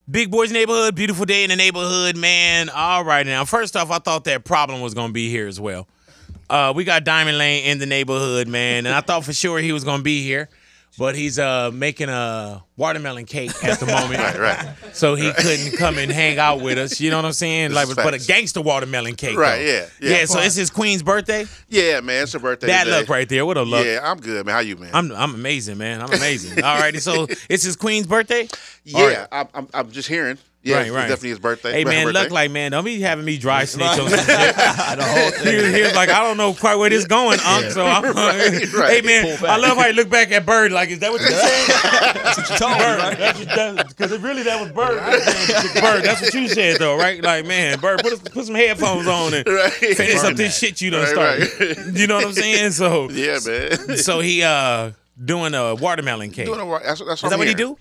Big Boy's neighborhood, beautiful day in the neighborhood, man. All right, now, first off, I thought that Problem was going to be here as well. We got Diamond Lane in the neighborhood, man, and I thought for sure he was going to be here, but he's making a watermelon cake at the moment. Right. So he couldn't come and hang out with us, you know what I'm saying? Like, but a gangster watermelon cake, right, though. Yeah, so it's his queen's birthday? Yeah, man, it's her birthday That today. look right there, what a look. Yeah, I'm good, man. How you, man? I'm amazing, man. I'm amazing. All righty, so it's his queen's birthday? Yeah, I'm just hearing. Yeah, Right. it's definitely his birthday. Hey, man, look like, man, don't be having me dry snitch on some shit. He was like, I don't know quite where this going, Unc. So I'm Right. Hey, man, I love how you look back at Bird like, is that what you're saying? That's what you told me, right? Because really that was Bird. Bird, that's what you said, though, right? Like, man, Bird, put some headphones on and finish up this shit you done started. Right. You know what I'm saying? So yeah, man. So he doing a watermelon cake. That's is that what he do?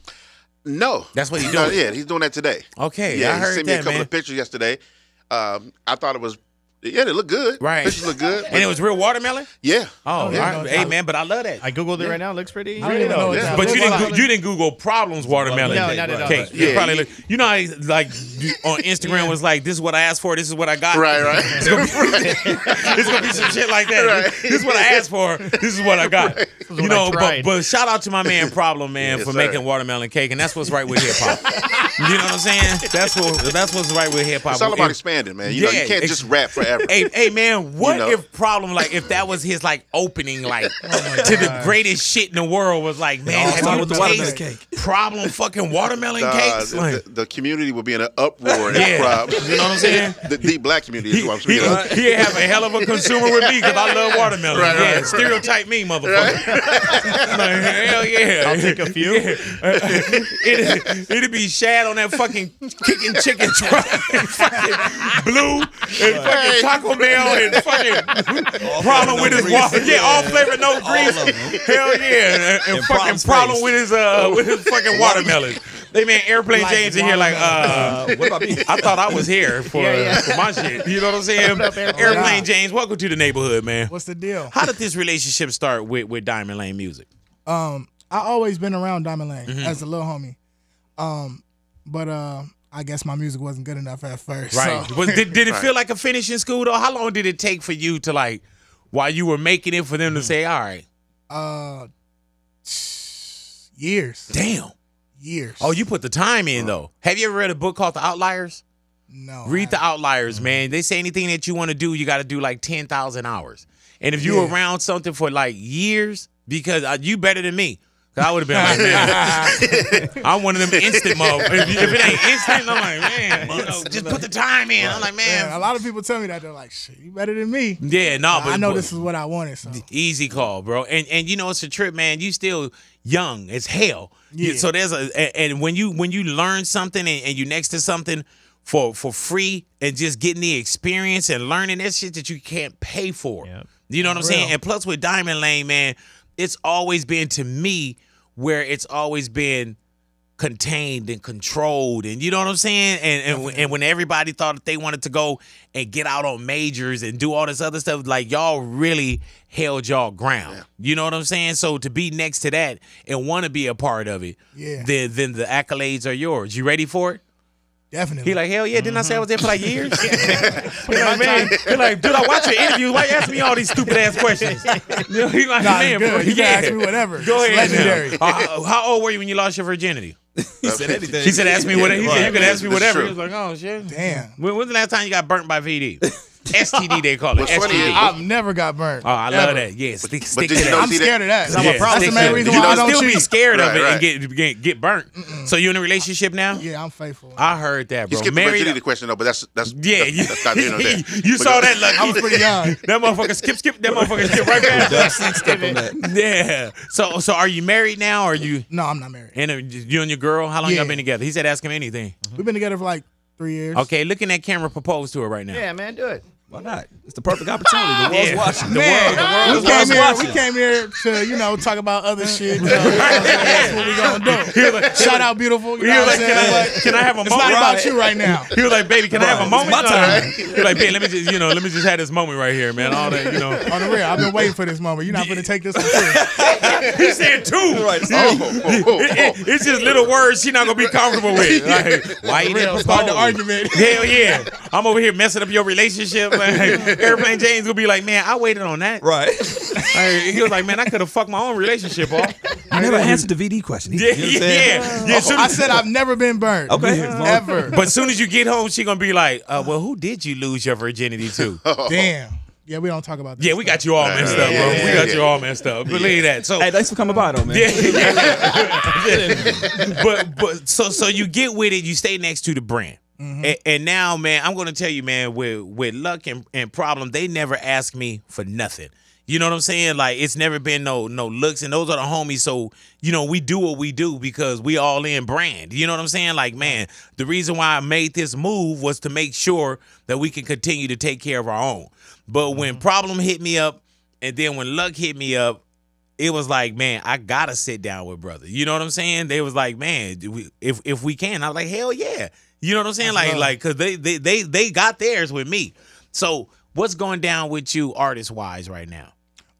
No. That's what he's doing? Yeah, he's doing that today. Okay, yeah, I heard he sent me that, a couple of pictures yesterday. I thought it was, they look good. Right. Pictures look good. And it was real watermelon? Yeah. Oh, yeah. Right. Hey, man, but I love that. I Googled it right now. It looks pretty. Really know. Yeah. But you didn't Google Problems watermelon cake. Yeah, probably you know how like on Instagram was like, this is what I asked for, this is what I got. Right. It's gonna be some shit like that. Right. This is what I asked for, this is what I got. Right. You know, but shout out to my man Problem, man, for making watermelon cake, and that's what's right with hip hop. You know what I'm saying? That's what's right with hip hop. It's all about expanding, man. You know, you can't just rap forever. Hey man, what if Problem, like, if that was his like opening, like to the greatest shit in the world, was like, man, have you tasted cake? Problem fucking watermelon cakes? The community would be in an uproar. Problem. You know what I'm saying? The deep black community is what I'm speaking of. He'd have a hell of a consumer with me because I love watermelon. Right. Stereotype me, motherfucker. Like, hell yeah. I'll take a few. It'd be Shad on that fucking kicking chicken truck, and fucking Blue, and fucking Taco Bell, and fucking Problem with his water. Yeah, all flavor, no grease. Hell yeah. And fucking Problem with his fucking watermelon. They man Airplane James in here like, what about me? I thought I was here for my shit. You know what I'm saying? Airplane James, welcome to the neighborhood, man. What's the deal? How did this relationship start with Diamond Lane Music? I always been around Diamond Lane as a little homie. But I guess my music wasn't good enough at first. Right. So. Did it feel like a finish in school though? How long did it take for you to, like, while you were making it, for them to say, all right? Years. Damn. Years. Oh, you put the time in though. Have you ever read a book called The Outliers? No. Read The Outliers, man. They say anything that you want to do, you got to do like 10,000 hours. And if you were around something for like years, because you better than me. I would have been like, man, I'm one of them instant motherfuckers. If it ain't instant, I'm like, man, just put the time in. I'm like, man. A lot of people tell me that. They're like, shit, you better than me. Yeah, no, but I know this is what I wanted. So easy call, bro. And you know, it's a trip, man. You still young as hell. Yeah. So there's and when you learn something and you next to something for free and just getting the experience and learning that shit that you can't pay for. Yep. You know what I'm saying? And plus with Diamond Lane, man, it's always been, to me, where it's always been contained and controlled, and you know what I'm saying? And when everybody thought that they wanted to go and get out on majors and do all this other stuff, like, y'all really held y'all ground. Yeah. You know what I'm saying? So to be next to that and want to be a part of it, then the accolades are yours. You ready for it? Definitely. He like, hell yeah, didn't I say I was there for like years? He like, man, he like, dude, I watch your interviews. Why you asking me all these stupid ass questions? You know, he like, man, bro, you can ask me whatever. Go ahead. Legendary. How old were you when you lost your virginity? He said anything. He said, ask me whatever. He said, you can ask me whatever. He was like, oh shit. Damn. When's the last time you got burnt by VD? STD, they call it. STD. I've never got burnt. Oh, I love that. Yeah, stick to that. I'm scared of that. I'm a problem. That's the main reason why I don't still be cheat. scared of it and get burnt. So you in a relationship now? Yeah, I'm faithful. I heard that, bro. You skipped the virginity question though, but that's yeah. That's not that. You saw that, Lucky. I was pretty young. That motherfucker skip. That motherfucker skip right past. Yeah. So are you married now? Or are you? No, I'm not married. And you and your girl? How long y'all been together? He said, ask him anything. We've been together for like 3 years. Okay, look in that camera. Propose to her right now. Yeah, man, do it. Why not? It's the perfect opportunity. The world's watching. The world is watching. We came here to, talk about other shit. That's what we gonna do. Shout out, beautiful. You know what I'm saying? Can I have a It's moment? not about you right now. He was like, baby, can I have a moment? It's my time. He was like, babe, let me just have this moment right here, man. All that, On the real, I've been waiting for this moment. You're not gonna take this one too. He said two. Right. It's just little words she not gonna be comfortable with. Like, why you didn't Start the propose? argument. Hell yeah. I'm over here messing up your relationship. Like, Airplane James gonna be like, man, I waited on that. Right. He was like, man, I could have fucked my own relationship off. I never answered the VD question. Yeah, yeah. I said I've never been burned. Okay. Ever. But as soon as you get home, she gonna be like, well, who did you lose your virginity to? Damn. Yeah, we don't talk about that. Yeah, we got you all messed up, bro. We got you all messed up. Believe that. So Hey, thanks for coming by, though, man. but so you get with it, you stay next to the brand. And now, man, I'm gonna tell you, man, with Lucc and Problem, they never ask me for nothing. You know what I'm saying? Like, it's never been no looks, and those are the homies. So, we do what we do because we all in brand. You know what I'm saying? Like, man, the reason why I made this move was to make sure that we can continue to take care of our own. But when Problem hit me up, and then when Lucc hit me up, it was like, man, I gotta sit down with brother. You know what I'm saying? They was like, man, if we can, I was like, hell yeah. You know what I'm saying? Like, cause they got theirs with me. So what's going down with you artist wise right now?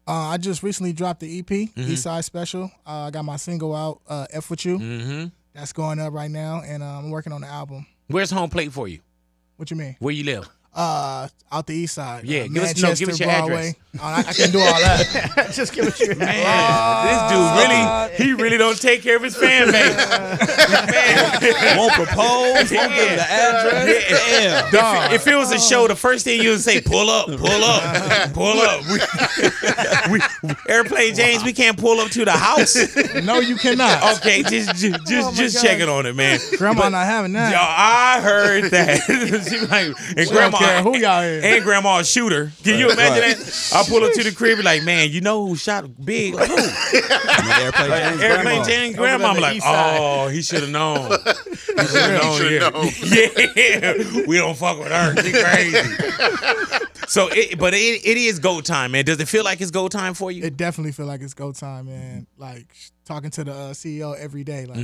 I just recently dropped the EP, Eastside Special. I got my single out, F With You. That's going up right now, and I'm working on the album. Where's home plate for you? What you mean? Where you live? Out the East Side. Yeah, give us Manchester, your Broadway. address. I can do all that. Just give us your Man, this dude he really don't take care of his fan base. Man. Won't propose, won't give the address. Damn. If it was a show, the first thing you would say, pull up. Airplane James, we can't pull up to the house. No, you cannot. Okay, just checking on it, man. Grandma not having that. Yo, I heard that. She was like, and grandma, who y'all is? and grandma a shooter. Can you imagine that? I pull up to the crib, be like, man, you know who shot Big? Like, who? Airplane James' grandma. I'm like, oh, he should have known. He should have known. Yeah, we don't fuck with her. She crazy. So, but it is go time, man. Does it feel like it's go time for you? It definitely feel like it's go time, man. Like talking to the CEO every day, like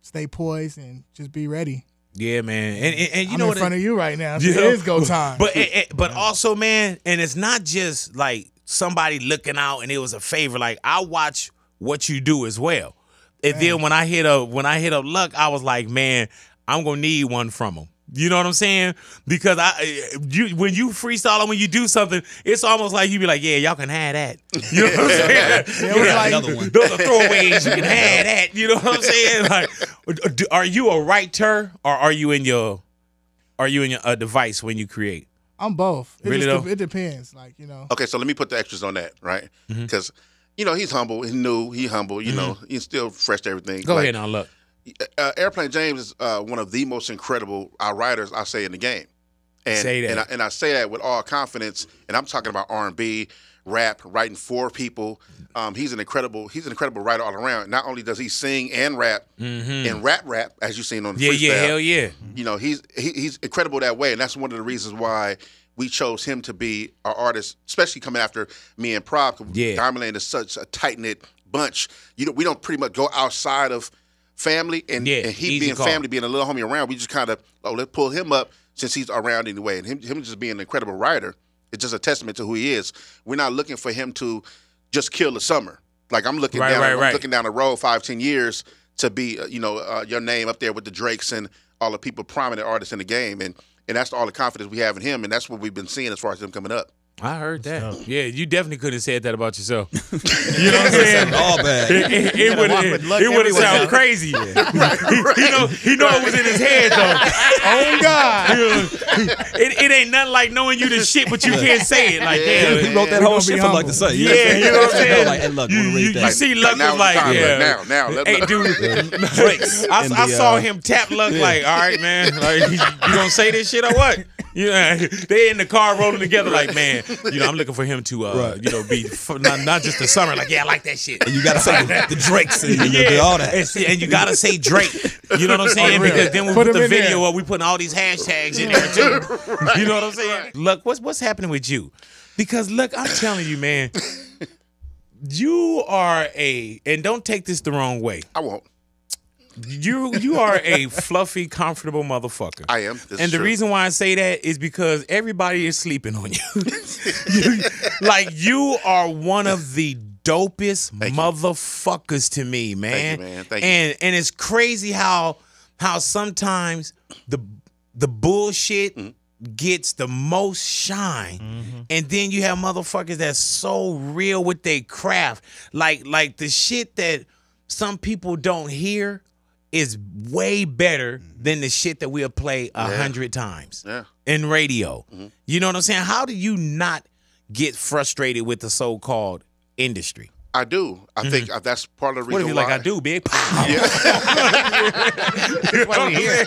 stay poised and just be ready. Yeah, man, and you I'm know in what front of you right now. So it is go time. But also, man, and it's not just like somebody looking out and it was a favor. Like, I watch what you do as well. And then when I hit up Lucc, I was like, man, I'm gonna need one from him. You know what I'm saying? Because when you freestyle and when you do something, it's almost like you be like, yeah, y'all can have that. You know what I'm saying? Another one. Those are throwaways. You can have that. You know what I'm saying? Like, are you a writer or are you in your device when you create? I'm both. It depends. Like, Okay, so let me put the extras on that, right? Because, he's humble. He's new. He's humble. He's still fresh to everything. Go ahead now, look. Airplane James is one of the most incredible writers I say in the game, and say that. And I say that with all confidence. And I'm talking about R&B, rap, writing for people. He's an incredible writer all around. Not only does he sing and rap and rap as you've seen on the freestyle. Yeah, hell yeah. He's incredible that way, and that's one of the reasons why we chose him to be our artist, especially coming after me and Prob. Yeah. Diamond Lane is such a tight knit bunch. We don't pretty much go outside of family, and he being call. Family, being a little homie around, we just kind of, let's pull him up since he's around anyway. And him just being an incredible writer, it's just a testament to who he is. We're not looking for him to just kill the summer. Like, I'm looking looking down the road 5-10 years to be, your name up there with the Drakes and all the people, prominent artists in the game. And that's all the confidence we have in him, and that's what we've been seeing as far as him coming up. I heard that. Yeah, you definitely couldn't have said that about yourself. You know what I'm saying? All bad. It would have sounded crazy. He know it was in his head though. Oh God! It ain't nothing like knowing you the shit, but you can't say it. Like, damn, he wrote that whole shit for Lucc to say. Yeah, you know what I'm saying? Like, hey, look, wanna read that? You see, Lucc was like, yeah. Now, hey, dude, I saw him tap Lucc like, all right, man, like, you gonna say this shit or what? they in the car rolling together like, man, I'm looking for him to, be not just the summer. Like, yeah, I like that shit. And you gotta say the Drakes and all that. And you gotta say Drake. You know what I'm saying? Because then we put the video up, we putting all these hashtags in there too. Right. You know what I'm saying? Look, what's happening with you? Because look, I'm telling you, man, you are and don't take this the wrong way. I won't. You are a fluffy, comfortable motherfucker. I am. And the reason why I say that is because everybody is sleeping on you. You are one of the dopest motherfuckers to me, man. Thank you, man. Thank you. And it's crazy how sometimes the bullshit gets the most shine, and then you have motherfuckers that's so real with their craft. Like the shit that some people don't hear is way better than the shit that we'll play 100 times in radio. You know what I'm saying? How do you not get frustrated with the so-called industry? I do. I think that's part of the reason. What if you why. like I do, big? Yeah. That's why we here.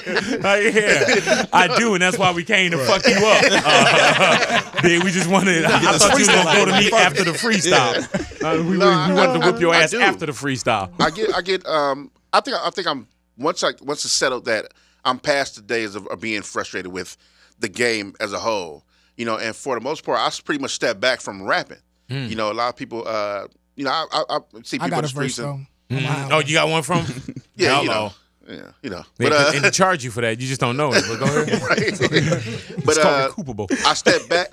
I do, and that's why we came to fuck you up. Big, we just wanted. I thought you were gonna go to me after the freestyle. We wanted to whip your ass after the freestyle. I get. I think I'm once it's settled that I'm past the days of being frustrated with the game as a whole. And for the most part, I pretty much stepped back from rapping. A lot of people. I see people in the streets. Oh, you got one from? Yeah, Hello. But and they charge you for that. You just don't know it. But go ahead. Right. But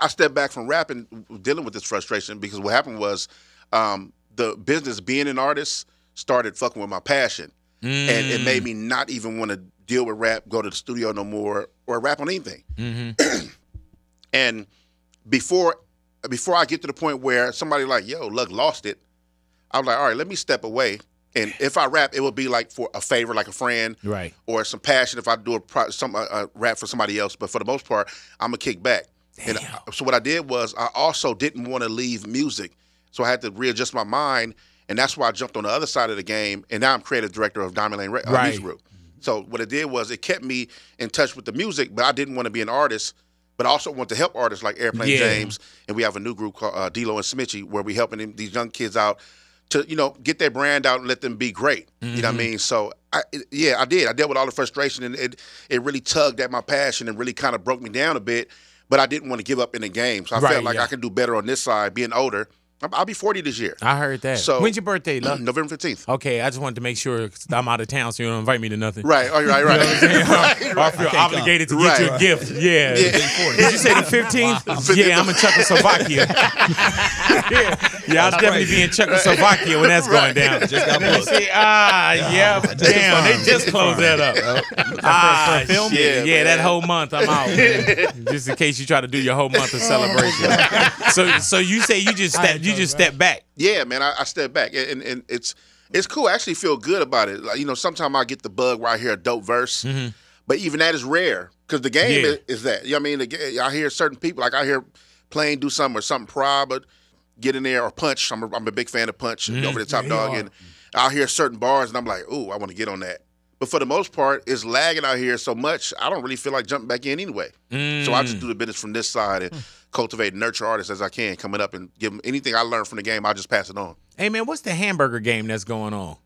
I stepped back from rapping, dealing with this frustration because what happened was the business being an artist started fucking with my passion, and it made me not even want to deal with rap, go to the studio no more, or rap on anything. And before I get to the point where somebody like, yo, Lucc lost it, I was like, all right, let me step away. And if I rap, it will be like for a favor, like a friend, right? Or some passion. If I do a rap for somebody else, but for the most part, I'm gonna kick back. Damn. And so what I did was I also didn't want to leave music, so I had to readjust my mind, and that's why I jumped on the other side of the game. And now I'm creative director of Diamond Lane Music Group. So what it did was it kept me in touch with the music, but I didn't want to be an artist. But I also want to help artists like Airplane James, and we have a new group called D-Lo and Smitchy, where we helping these young kids out to get their brand out and let them be great. You know what I mean? So I did. I dealt with all the frustration, and it really tugged at my passion and really kind of broke me down a bit. But I didn't want to give up in the game, so I felt like I can do better on this side. Being older, I'll be 40 this year. I heard that. So when's your birthday, Lucc? November 15th. Okay, I just wanted to make sure I'm out of town, so you don't invite me to nothing. Right. Right. You know what I'm saying? I feel obligated to get you a gift. Yeah. Did you say the 15th? Yeah, I'm in Czechoslovakia. I'll definitely be in Czechoslovakia when that's going down. Just got booked. Damn, they just closed that up. Film? Yeah, that whole month I'm out, man. Just in case you try to do your whole month of celebration. So you say you just step back. Yeah, man, I step back, and it's cool. I actually feel good about it. Like, sometimes I get the bug where I hear a dope verse, but even that is rare because the game is that. You know what I mean? I hear certain people, like I hear Plane do something or something but get in there, or Punch. I'm a big fan of Punch, Over the Top Dog, and I'll hear certain bars, and I'm like, ooh, I want to get on that. But for the most part, it's lagging out here so much, I don't really feel like jumping back in anyway. So I just do the business from this side and cultivate and nurture artists as I can coming up and give them anything I learned from the game, I'll just pass it on. Hey, man, what's the hamburger game that's going on?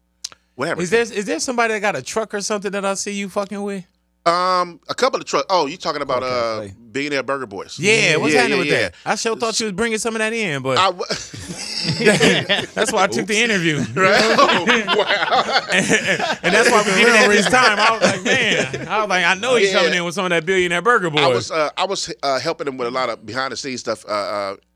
What happened? Is there somebody that got a truck or something that I see you fucking with? A couple of trucks. Oh, you talking about Billionaire Burger Boys? Yeah, what's happening with that? I sure thought you was bringing some of that in, but that's why I took the interview. Right? Oh, wow. and that's why we did it at this time. I was like, man, I know he's coming in with some of that Billionaire Burger Boys. I was helping him with a lot of behind the scenes stuff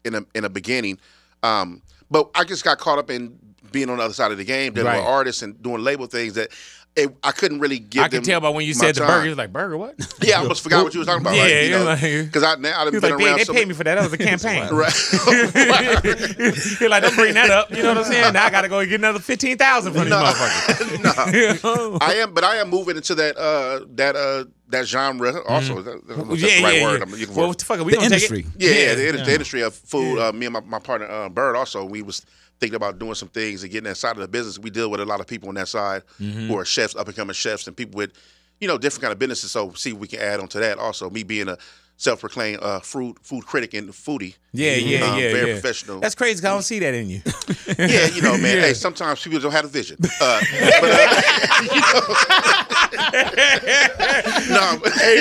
in the beginning, but I just got caught up in being on the other side of the game, dealing with artists and doing label things that. I couldn't really give them. I could tell by when you said the burger, you was like, burger what? Yeah, I almost forgot what you was talking about. Because I've been around. They paid me for that. That was a campaign. Right. You're like, don't bring that up. You know what I'm saying? Now I got to go get another 15,000 from these motherfuckers. No. I am moving into that genre also. That's the right word I'm looking for. Well, what the fuck? Are we going to take it? Yeah, the industry of food. Me and my partner, Bird, also, we was thinking about doing some things and getting that side of the business. We deal with a lot of people on that side who are chefs, up and coming chefs, and people with, different kind of businesses. So see if we can add on to that also. Me being a self-proclaimed food critic and foodie. Yeah. Very professional. That's crazy 'cause I don't see that in you. Yeah, you know, man. Hey, sometimes people don't have a vision. Hey,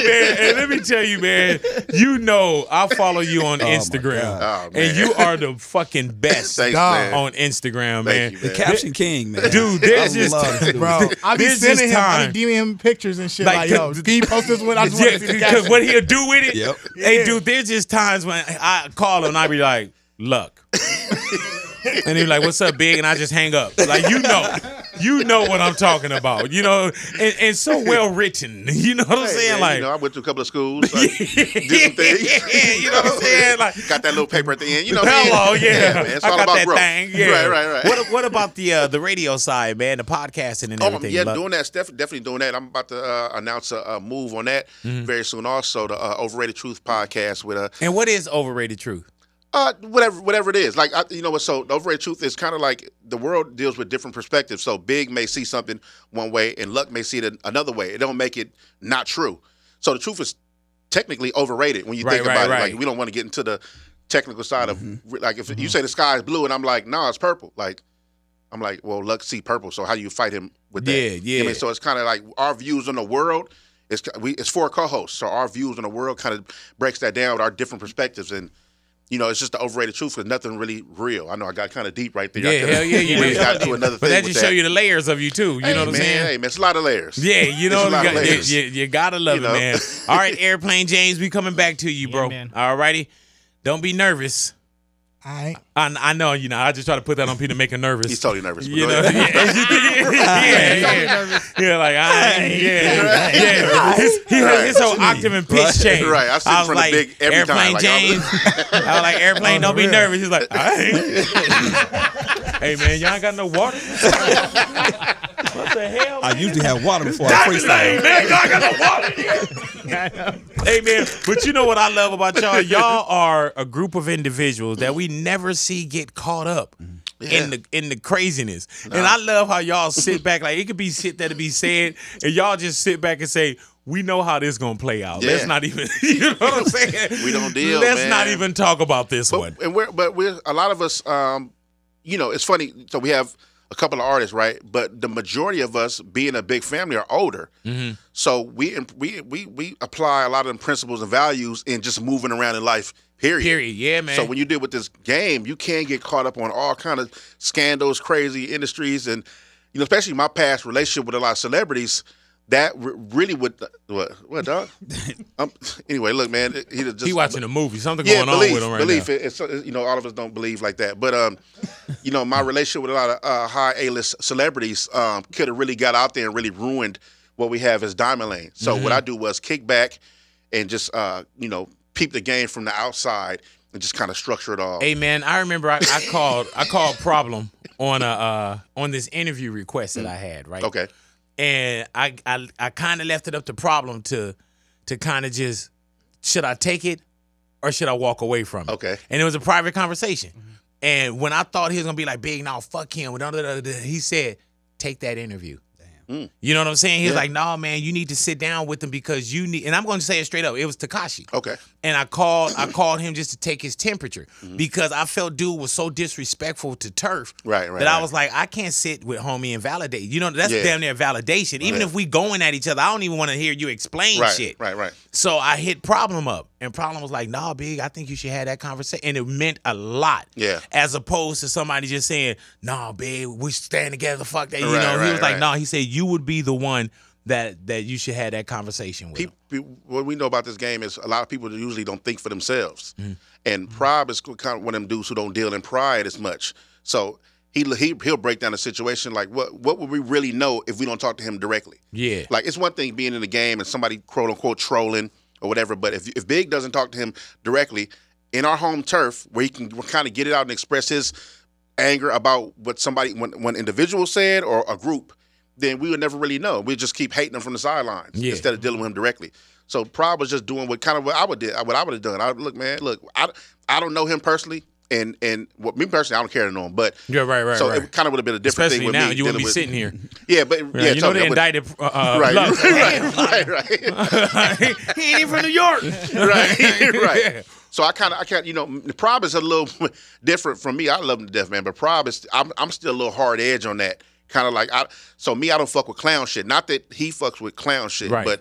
man, and let me tell you, man, I follow you on Instagram, and you are the fucking best. Thanks, man. On Instagram, man. Thank you, The caption king, man. Dude, there's just Bro, I be There's sending just him, I time. be DMing him pictures and shit like, yo, can you post this one? I just want to see the because caption. what he'll do with it. Yep. Hey, dude, there's just times when I call him and I be like, Lucc. And he's like, what's up, big? And I just hang up. Like, you know what I'm talking about. You know, and so well written. You know what I'm saying? Man, like, you know, I went to a couple of schools, did some things. Yeah, you know what I'm saying? Like, got that little paper at the end. You know, hello, yeah. man. It's I all got about that growth. thing. Yeah. Right. What about the radio side, man? The podcasting and everything. Yeah, doing that. Definitely doing that. I'm about to announce a move on that very soon. Also, the Overrated Truth podcast with And what is Overrated Truth? whatever it is. Like, you know what? So the Overrated Truth is kind of like the world deals with different perspectives. So Big may see something one way, and Lucc may see it another way. It don't make it not true. So the truth is technically overrated when you think about it. Like, we don't want to get into the technical side of, like, if you say the sky is blue and I'm like, no, it's purple. Like, I'm like, well, Lucc see purple. So how do you fight him with that? Yeah. You know what I mean? So it's kind of like our views on the world. It's 4 co-hosts, so our views on the world kind of breaks that down with our different perspectives, and you know, it's just the overrated truth because nothing really real. I know I got kind of deep right there. Yeah, hell yeah, you really got to another but thing. That just show you the layers of you too. You know what I'm saying? Hey, man, it's a lot of layers. Yeah, you know, you gotta love You know? it, man. All right, Airplane James, we coming back to you, bro. Man. All righty, don't be nervous. I know, you know. I just try to put that on Peter, make him nervous. He's totally nervous. You know, Go ahead. yeah, like his whole octave and pitch change. Right, I sit in front of Big every Airplane time. Like, James. I was like, Airplane, don't be nervous. He's like, all right. Hey man, y'all ain't got no water. What the hell? I usually have water before I Hey freestyle. man, y'all got no water here. Hey man, but you know what I love about y'all? Y'all are a group of individuals that we never see get caught up in the craziness. And I love how y'all sit back, like it could be shit that'll be said, and y'all just sit back and say, we know how this gonna play out. Yeah. Let's not even, you know what I'm saying? We don't deal. Let's man. not even talk about this one. And we're a lot of us. You know, it's funny. So we have a couple of artists, right? But the majority of us, being a big family, are older. So we apply a lot of them principles and values in just moving around in life. Period. Yeah, man. So when you deal with this game, you can get caught up on all kind of scandals, crazy industries, and you know, especially my past relationship with a lot of celebrities. That really would what dog? Anyway, look, man, he watching a movie. Something going on with him right now. It's, you know, all of us don't believe like that, but you know, my relationship with a lot of high A-list celebrities could have really got out there and really ruined what we have as Diamond Lane. So what I do was kick back and just you know, peep the game from the outside and just kind of structure it all. Hey man, I remember I called Problem on this interview request that I had, right? Okay. And I kind of left it up to Problem to kind of just, should I take it or should I walk away from it? Okay. And it was a private conversation. And when I thought he was going to be like, big, no, fuck him, he said, take that interview. You know what I'm saying? He was like, no, man, you need to sit down with him because you need, and I'm going to say it straight up, it was Tekashi. Okay. And I called him just to take his temperature because I felt dude was so disrespectful to Turf that I was like, I can't sit with homie and validate. You know, that's damn near validation. Even if we going at each other, I don't even want to hear you explain shit. Right. So I hit Problem up, and Problem was like, nah, big, I think you should have that conversation. And it meant a lot. Yeah. As opposed to somebody just saying, nah, big, we stand together, fuck that. You know, he was like, nah, he said, you would be the one that you should have that conversation with. What we know about this game is a lot of people usually don't think for themselves, and pride is kind of one of them dudes who don't deal in pride as much. So he'll break down the situation like, what would we really know if we don't talk to him directly? Yeah, like it's one thing being in the game and somebody quote unquote trolling or whatever, but if Big doesn't talk to him directly in our home turf where he can kind of get it out and express his anger about what somebody when individual said or a group, then we would never really know. We'd just keep hating him from the sidelines instead of dealing with him directly. So Prod was just doing what I would have done. Look, man, I don't know him personally. And well, me personally, I don't care to know him, but yeah, right. So it kind of would have been a different Especially thing with now, me. you wouldn't be sitting here. Yeah, but yeah, you know they indicted. Right, right. He ain't even from New York. right. So I kind of, you know, Prob is a little different from me. I love him to death, man, but Prob is, I'm still a little hard edge on that. Kind of like, I don't fuck with clown shit. Not that he fucks with clown shit, but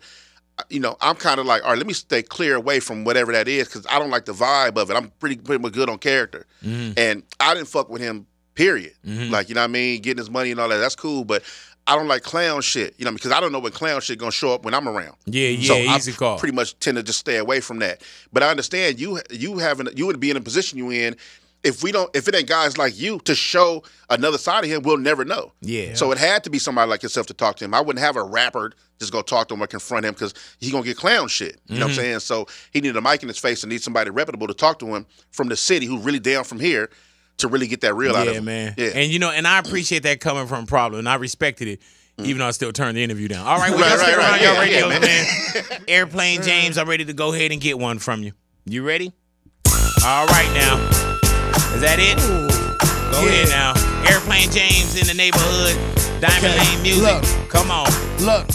you know, I'm kind of like, all right, let me stay clear away from whatever that is because I don't like the vibe of it. I'm pretty much good on character. And I didn't fuck with him, period. Like, you know what I mean? Getting his money and all that, that's cool. But I don't like clown shit, you know, because I don't know when clown shit going to show up when I'm around. So easy call. Pretty much tend to just stay away from that. But I understand you would be in a position you in if it ain't guys like you to show another side of him, we'll never know. Yeah. So it had to be somebody like yourself to talk to him. I wouldn't have a rapper just go talk to him or confront him because he's going to get clown shit. You know what I'm saying? So he needed a mic in his face and need somebody reputable to talk to him from the city who's really down from here to really get that real out of him. Man. Yeah, and you know, and I appreciate that coming from Problem, and I respected it. Even though I still turned the interview down. All right, well, y'all stick around your radios, man. Airplane James, I'm ready to go ahead and get one from you. You ready? All right, now. Is that it? Go ahead now. Airplane James in the neighborhood. Diamond Lane music. Look. Come on. Look.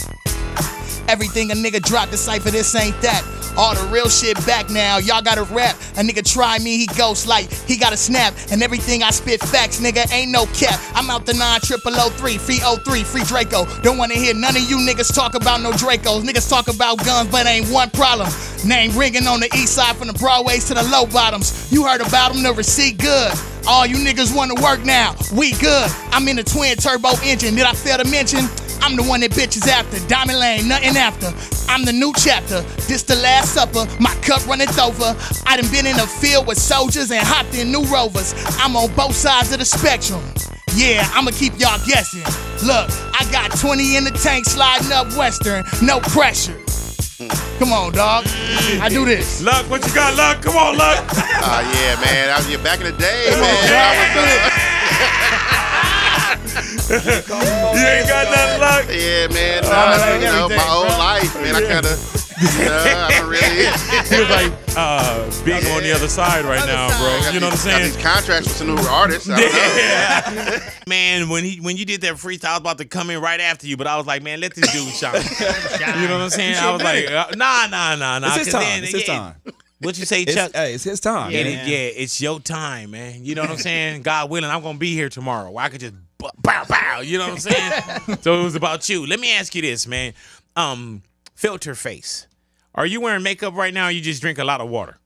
Everything a nigga drop, decipher this ain't that. All the real shit back now, y'all gotta rap. A nigga try me, he ghost like he gotta snap. And everything I spit facts, nigga, ain't no cap. I'm out the 90003, free 03, free Draco. Don't wanna hear none of you niggas talk about no Dracos. Niggas talk about guns, but ain't one problem. Name ringing on the east side from the Broadways to the low bottoms. You heard about them, the receipt good. All you niggas wanna work now, we good. I'm in the twin turbo engine, did I fail to mention? I'm the one that bitches after, Diamond Lane, nothing after. I'm the new chapter, this the last supper, my cup runneth over. I done been in the field with soldiers and hopped in new Rovers. I'm on both sides of the spectrum. Yeah, I'ma keep y'all guessing. Look, I got 20 in the tank sliding up Western, no pressure. Come on, dog. I do this. Luck, what you got, Luck? Come on, Luck. Yeah, man. Back in the day, man. You ain't got nothing, Luck. Yeah, man. You know, my old life, man. I kind of, I don't really. He was like big on the other side right now, bro. You know what I'm saying? Got these contracts with some new artists. I don't know. Man, when you did that freestyle, I was about to come in right after you, but I was like, man, let this dude shine. You know what I'm saying? I was like, nah. It's his time. It's his time. What you say, Chuck? It's his time. Yeah, it's your time, man. You know what I'm saying? God willing, I'm gonna be here tomorrow. I could just bow. You know what I'm saying? So it was about you. Let me ask you this, man. Filter face. Are you wearing makeup right now? Or you just drink a lot of water?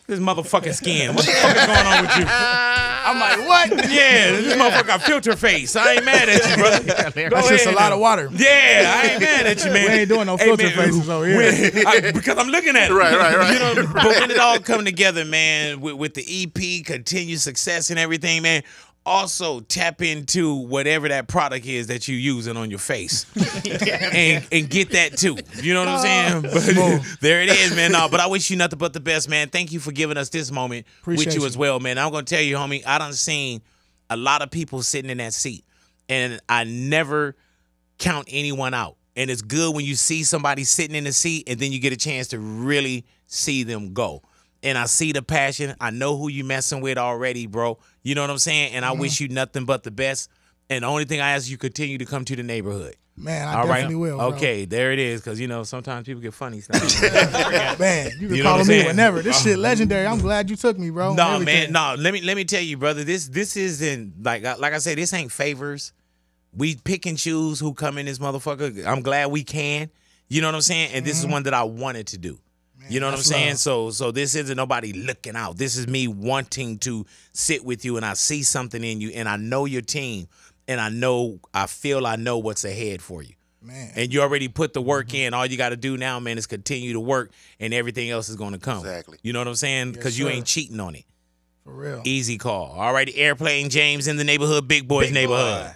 This motherfucking skin. What the fuck is going on with you? I'm like, what? Yeah, this motherfucker got filter face. I ain't mad at you, brother. That's just a lot of water. Yeah, I ain't mad at you, man. We ain't doing no filter faces over here. Because I'm looking at it. Right. You know, but when it all come together, man, with the EP, continued success and everything, man, also tap into whatever that product is that you're using on your face and get that too. You know what I'm saying? But there it is, man. No, but I wish you nothing but the best, man. Thank you for giving us this moment with you as well, man. I'm going to tell you, homie, I done seen a lot of people sitting in that seat, and I never count anyone out. And it's good when you see somebody sitting in the seat and then you get a chance to really see them go. And I see the passion. I know who you messing with already, bro. You know what I'm saying? And I wish you nothing but the best. And the only thing I ask you, continue to come to the neighborhood. Man, I definitely will, bro. Okay, there it is. Because, you know, sometimes people get funny stuff. Man, you can call me whenever. This shit legendary. I'm glad you took me, bro. No, man. No, let me tell you, brother. This isn't, like I said, this ain't favors. We pick and choose who come in this motherfucker. I'm glad we can. You know what I'm saying? And this is one that I wanted to do. You know what I'm saying? So this isn't nobody looking out. This is me wanting to sit with you, and I see something in you, and I know your team, and I feel I know what's ahead for you. Man. And you already put the work in. All you got to do now, man, is continue to work, and everything else is going to come. Exactly. You know what I'm saying? Because you ain't cheating on it. For real. Easy call. All right, Airplane James in the neighborhood, Big Boy's neighborhood.